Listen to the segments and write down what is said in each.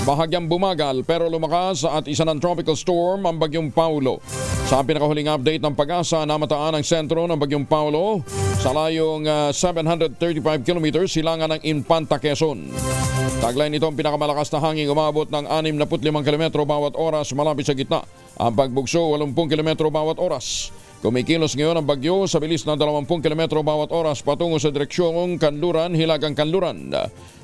Bahagyang bumagal pero lumakas at isa ng tropical storm ang Bagyong Paulo. Sa pinakahuling update ng Pag-asa, namataan ang sentro ng Bagyong Paulo sa layong 735 km silangan ng Infanta, Quezon. Taglay nito ang pinakamalakas na hangin umabot ng 65 km bawat oras malapit sa gitna. Ang pagbugso 80 km bawat oras. Kumikilos ngayon ang bagyo sa bilis ng 20 km bawat oras patungo sa direksyong Kanluran, Hilagang Kanluran.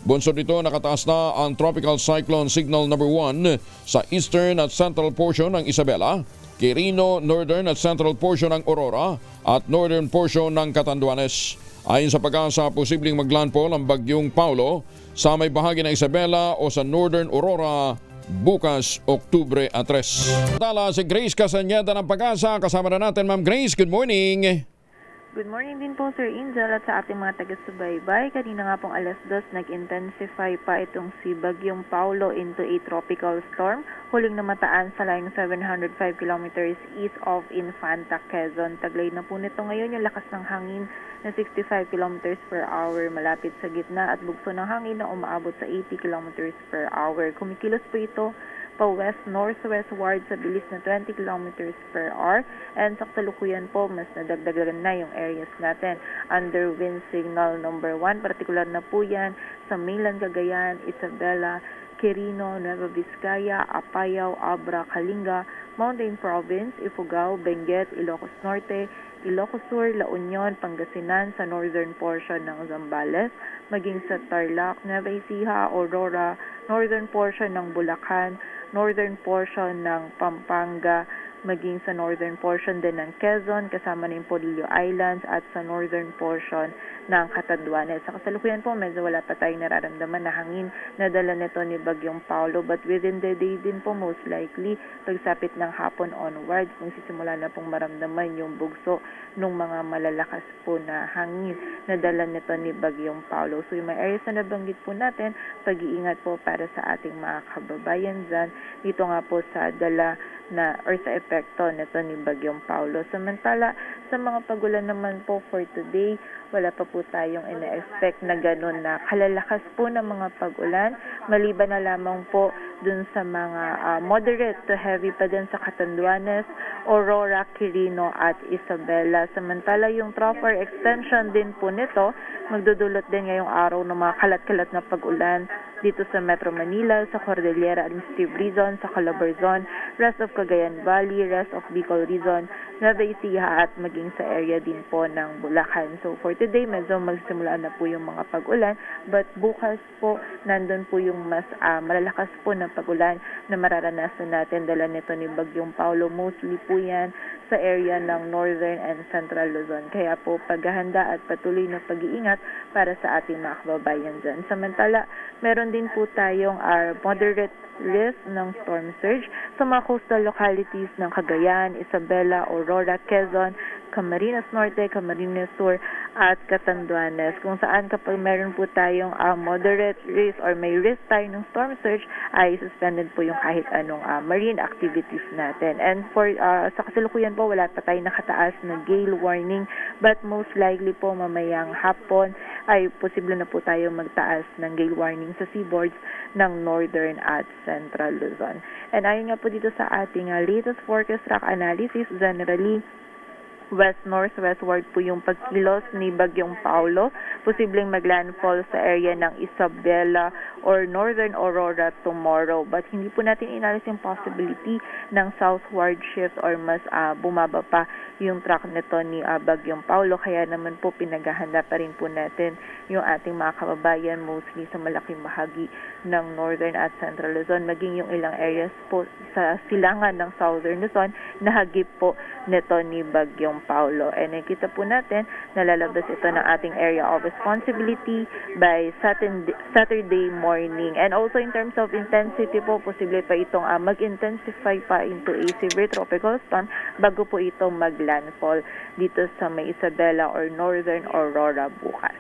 Bunsod nito, nakataas na ang Tropical Cyclone Signal number 1 sa eastern at central portion ng Isabela, Quirino, northern at central portion ng Aurora at northern portion ng Catanduanes. Ayon sa Pag-asa, posibleng maglandfall ang Bagyong Paulo sa may bahagi ng Isabela o sa northern Aurora bukas, Oktubre 3. Tala si Grace Castañeda ng Pag-asa. Kasama na natin, Ma'am Grace. Good morning. Good morning din po, Sir Angel, at sa ating mga taga-subaybay. Kanina nga pong 2:00, nag-intensify pa itong si Bagyong Paulo into a tropical storm. Huling namataan sa layong 705 kilometers east of Infanta, Quezon. Taglay na po nito ngayon yung lakas ng hangin na 65 kilometers per hour malapit sa gitna at bugso ng hangin na umaabot sa 80 kilometers per hour. Kumikilos po ito pa west-northwestward sa bilis na 20 kilometers per hour, and sa kasalukuyan po mas nadagdagan na yung areas natin under wind signal number 1. Partikular na po yan sa mainland Cagayan, Isabela, Quirino, Nueva Vizcaya, Apayao, Abra, Kalinga, Mountain Province, Ifugao, Benguet, Ilocos Norte, Ilocos Sur, La Union, Pangasinan sa northern portion ng Zambales, maging sa Tarlac, Nueva Ecija, Aurora, northern portion ng Bulacan, northern portion ng Pampanga, maging sa northern portion din ng Quezon, kasama na yung Polillo Islands at sa northern portion ng Catanduanes. Sa kasalukuyan po, medyo wala pa tayong nararamdaman na hangin na dala nito ni Bagyong Paulo, but within the day din po most likely, pagsapit ng hapon onwards, magsisimula na pong maramdaman yung bugso ng mga malalakas po na hangin na dala nito ni Bagyong Paulo. So yung mga areas na nabanggit po natin, pag-iingat po para sa ating mga kababayan dyan. Dito nga po sa dala na or sa epekto nito ni Bagyong Paulo. Samantala, sa mga pagulan naman po for today, wala pa po tayong ina-expect na gano'n na kalalakas po ng mga pagulan, maliban na lamang po dun sa mga moderate to heavy pa din sa Catanduanes, Aurora, Quirino at Isabela. Samantala, yung trough or extension din po nito, magdudulot din ngayong araw ng mga kalat-kalat na pagulan dito sa Metro Manila, sa Cordillera Administrative Region, sa Calabarzon, rest of Cagayan Valley, rest of Bicol Region, Nueva Ecija at maging sa area din po ng Bulacan. So for today, medyo magsimula na po yung mga pag-ulan, but bukas po, nandun po yung mas malalakas po na pag-ulan na mararanasan natin dala nito ni Bagyong Paulo. Mostly po yan sa area ng Northern and Central Luzon. Kaya po paghahanda at patuloy na pag-iingat para sa ating mga kababayan dyan. Samantala, meron din po tayong moderate risk ng storm surge sa mga coastal localities ng Cagayan, Isabela, Aurora, Quezon, Camarines Norte, Camarines Sur at Catanduanes, kung saan kapag meron po tayong moderate risk or may risk tayo ng storm surge, ay suspended po yung kahit anong marine activities natin. And for sa kasalukuyan po, wala pa tayong nakataas na gale warning, but most likely po mamayang hapon ay posible na po tayo magtaas ng gale warning sa seaboards ng Northern at Central Luzon. And ayon nga po dito sa ating latest forecast track analysis, generally west-northwestward po yung pagkilos ni Bagyong Paulo. Posibleng maglandfall sa area ng Isabela or Northern Aurora tomorrow. But hindi po natin inalis yung possibility ng southward shift or mas bumaba pa yung track nito ni Bagyong Paulo. Kaya naman po pinaghahanda pa rin po natin yung ating mga kababayan mostly sa malaking bahagi ng Northern at Central Luzon, maging yung ilang areas po sa silangan ng Southern Luzon na hagip po nito ni Bagyong Paulo. And nakita po natin na lalabas ito ng ating area of responsibility by Saturday morning. And also in terms of intensity po, posible pa itong mag-intensify pa into a severe tropical storm bago po itong mag-landfall dito sa may Isabela or Northern Aurora bukas.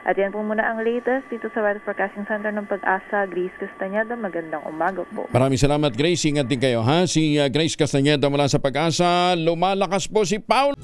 At yan po muna ang latest dito sa Weather Forecasting Center ng Pag-asa. Grace Castañeda, magandang umaga po. Maraming salamat, Grace. Ingat din kayo, ha? Si Grace Castañeda mula sa Pag-asa. Lumalakas po si Paul.